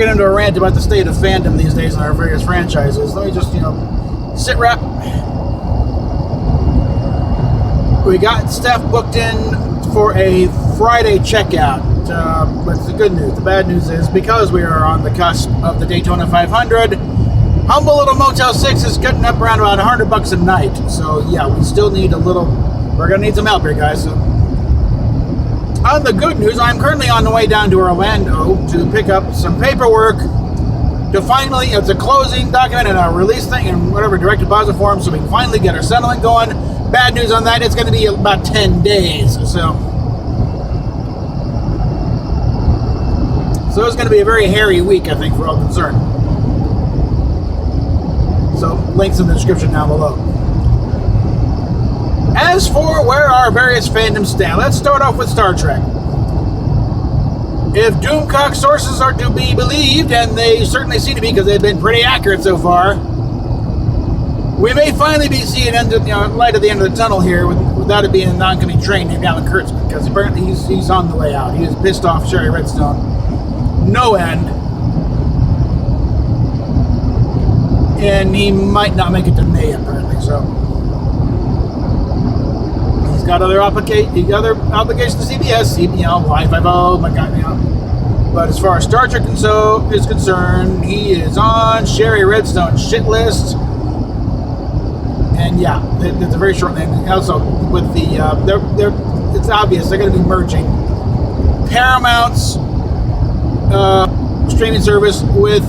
get into a rant about the state of fandom these days in our various franchises, let me just, sit rep. We got stuff booked in for a Friday checkout. What's the good news? The bad news is because we are on the cusp of the Daytona 500, humble little Motel 6 is getting up around about $100 a night. So yeah, we still need a little. We're gonna need some help here, guys. So, on the good news, I'm currently on the way down to Orlando to pick up some paperwork to finally, it's a closing document and a release thing and whatever, direct deposit form, so we can finally get our settlement going. Bad news on that, it's going to be about 10 days. So it's going to be a very hairy week, I think, for all concerned. So links in the description down below. As for where our various fandoms stand, let's start off with Star Trek. If Doomcock sources are to be believed, and they certainly seem to be because they've been pretty accurate so far, we may finally be seeing light at the end of the tunnel here without it being a non-coming train named Alan Kurtzman, because apparently he's on the way out. He is pissed off Sherry Redstone no end, and he might not make it to May apparently. So he's got other obligations to CBS, Y50, my God, But as far as Star Trek is concerned, he is on Sherry Redstone's shit list. And yeah, it's a very short name. Also, with the it's obvious they're going to be merging Paramount's streaming service with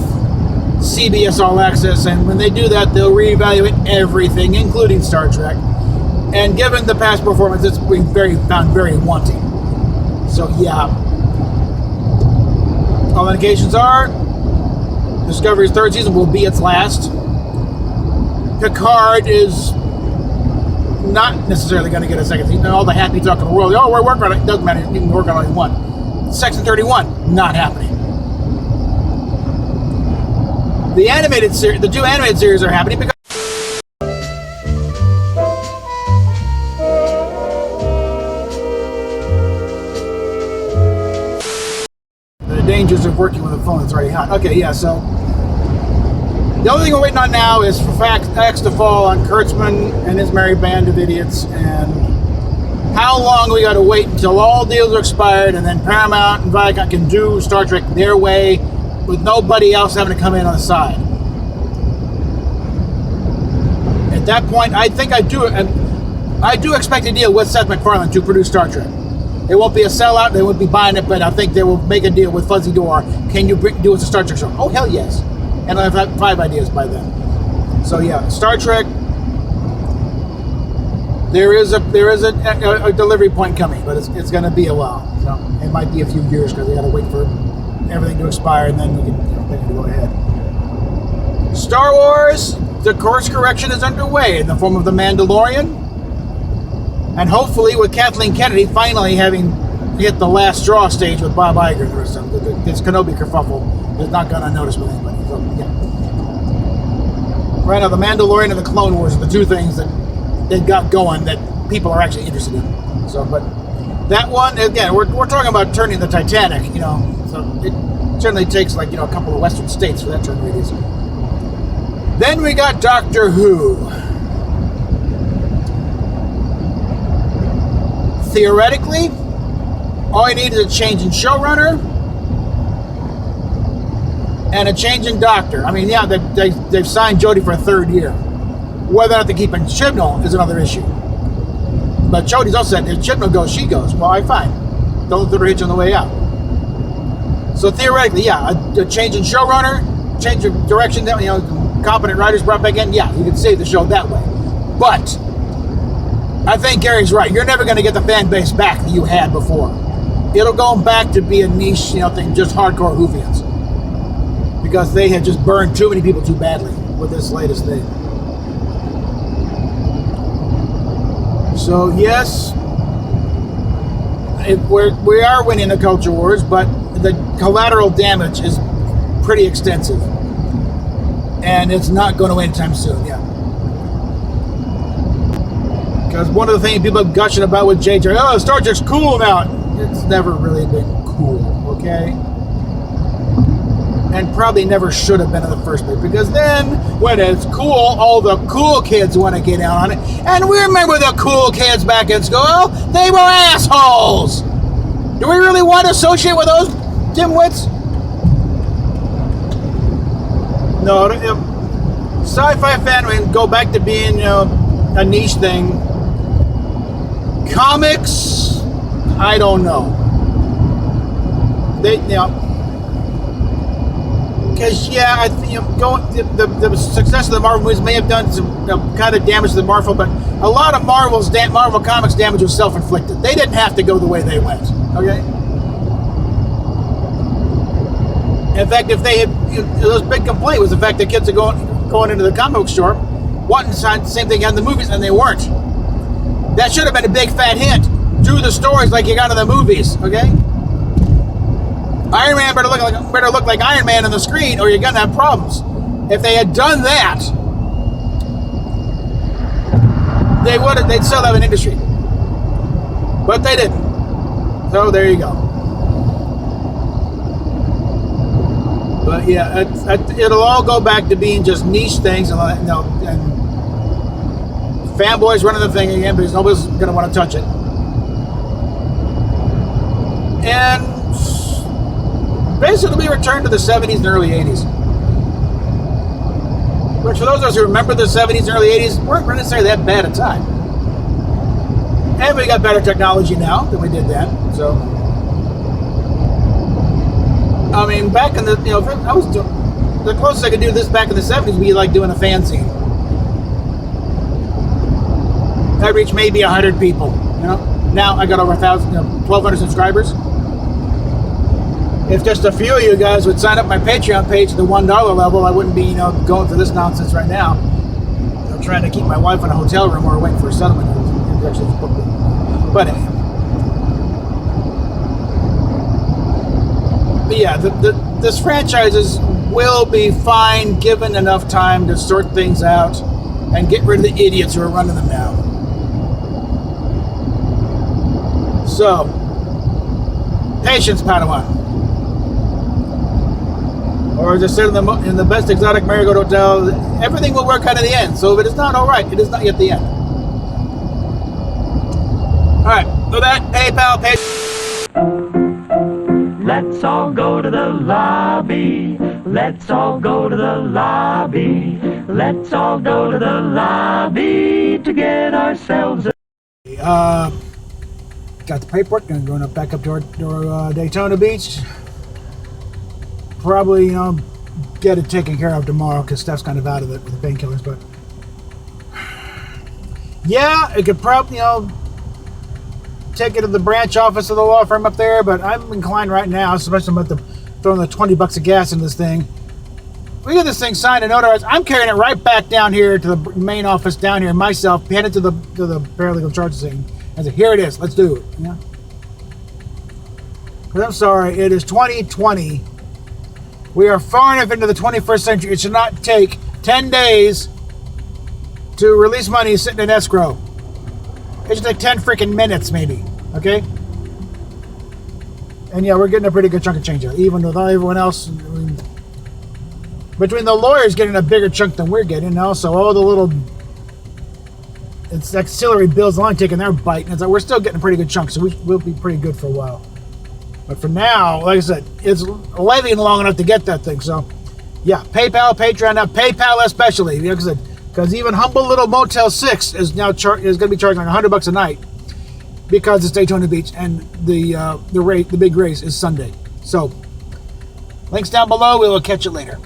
CBS All Access, and when they do that, they'll reevaluate everything, including Star Trek. And given the past performance, it's been found very wanting. So yeah, all indications are Discovery's third season will be its last. Picard is not necessarily going to get a second season. All the happy talk in the world, we're working on it. Doesn't matter, you can work on only one. Section 31, not happening. The animated series, the two animated series are happening because the dangers of working with a phone that's already hot. Okay, yeah, so the only thing we're waiting on now is for X to fall on Kurtzman and his merry band of idiots, and how long we got to wait until all deals are expired and then Paramount and Viacom can do Star Trek their way with nobody else having to come in on the side. At that point, I think I do expect a deal with Seth MacFarlane to produce Star Trek. It won't be a sellout, they won't be buying it, but I think they will make a deal with Fuzzy Door. Can you do us a Star Trek show? Oh, hell yes. And I've had 5 ideas by then. So yeah, Star Trek, there is a delivery point coming, but it's going to be a while. So it might be a few years because we got to wait for everything to expire, and then we can go ahead. Star Wars, the course correction is underway in the form of The Mandalorian, and hopefully with Kathleen Kennedy finally having hit the last straw stage with Bob Iger and the rest of them. This Kenobi kerfuffle is not gone unnoticed with anybody. So, yeah. Right now, The Mandalorian and the Clone Wars are the two things that they've got going that people are actually interested in. So, but that one, again, we're talking about turning the Titanic, so it certainly takes a couple of Western states for that turn radius. Then we got Doctor Who. Theoretically, all you need is a change in showrunner and a change in doctor. I mean, yeah, they've signed Jodie for a 3rd year. Whether or not they keep in Chibnall is another issue. But Jodie's also said, if Chibnall goes, she goes. Well, fine. Don't throw her hitch on the way out. So theoretically, yeah, a change in showrunner, change of direction, competent writers brought back in, yeah, you can save the show that way. But I think Gary's right. You're never going to get the fan base back that you had before. It'll go back to be a niche, thing, just hardcore Whovians. Because they had just burned too many people too badly with this latest thing. So yes, we are winning the culture wars, but the collateral damage is pretty extensive. And it's not going away anytime soon, yeah. Because one of the things people are gushing about with JJ, Star Trek's cool now. It's never really been cool, okay? and probably never should have been in the first place. Because then, when it's cool, all the cool kids want to get out on it. And we remember the cool kids back in school. They were assholes. Do we really want to associate with those dimwits? No, sci-fi fan would go back to being, a niche thing. Comics, I don't know. Because I think the success of the Marvel movies may have done some kind of damage to the Marvel, but a lot of Marvel Comics damage was self-inflicted. They didn't have to go the way they went. Okay. In fact, if they had, this big complaint was the fact that kids are going into the comic book store, wanting the same thing in the movies, and they weren't. That should have been a big fat hint. Do the stories like you got in the movies. Okay. Iron Man better look like Iron Man on the screen, or you're gonna have problems. If they had done that, they'd still have an industry. But they didn't. So there you go. But yeah, it'll all go back to being just niche things, and fanboys running the thing again because nobody's gonna want to touch it. And basically, we returned to the 70s and early 80s. Which, for those of us who remember the 70s and early 80s, weren't necessarily that bad a time. And we got better technology now than we did then. So, I mean, back in the, I was doing, the closest I could do this back in the 70s would be like doing a fanzine. I reached maybe 100 people, Now I got over 1,200 subscribers. If just a few of you guys would sign up my Patreon page at the $1 level, I wouldn't be, going through this nonsense right now. I'm trying to keep my wife in a hotel room or waiting for a settlement. But anyway. But yeah, this franchises will be fine given enough time to sort things out and get rid of the idiots who are running them now. So, patience, Padawan. Or as I said in the best exotic marigold hotel, everything will work out in the end. So if it is not all right, it is not yet the end. All right, so that PayPal page. Let's all go to the lobby. Let's all go to the lobby. Let's all go to the lobby to get ourselves a... Got the paperwork. Going back up to our Daytona Beach. Probably, get it taken care of tomorrow because Steph's kind of out of it with the painkillers. But yeah, it could probably, take it to the branch office of the law firm up there. But I'm inclined right now, especially with throwing the $20 of gas in this thing. We get this thing signed and notarized. I'm carrying it right back down here to the main office down here myself, headed to the paralegal charges thing, and say, here it is. Let's do it. Because I'm sorry, it is 2020. We are far enough into the 21st century. It should not take 10 days to release money sitting in escrow. It should take 10 freaking minutes, maybe. Okay? And yeah, we're getting a pretty good chunk of change out, even with everyone else. Between the lawyers getting a bigger chunk than we're getting, and also all the little auxiliary bills along taking their bite. And it's like we're still getting a pretty good chunk, so we'll be pretty good for a while. But for now, like I said, it's levying long enough to get that thing. So, yeah, PayPal, Patreon, now PayPal especially, because even humble little Motel 6 is now is going to be charging like $100 a night because it's Daytona Beach and the big race is Sunday. So, links down below. We will catch you later.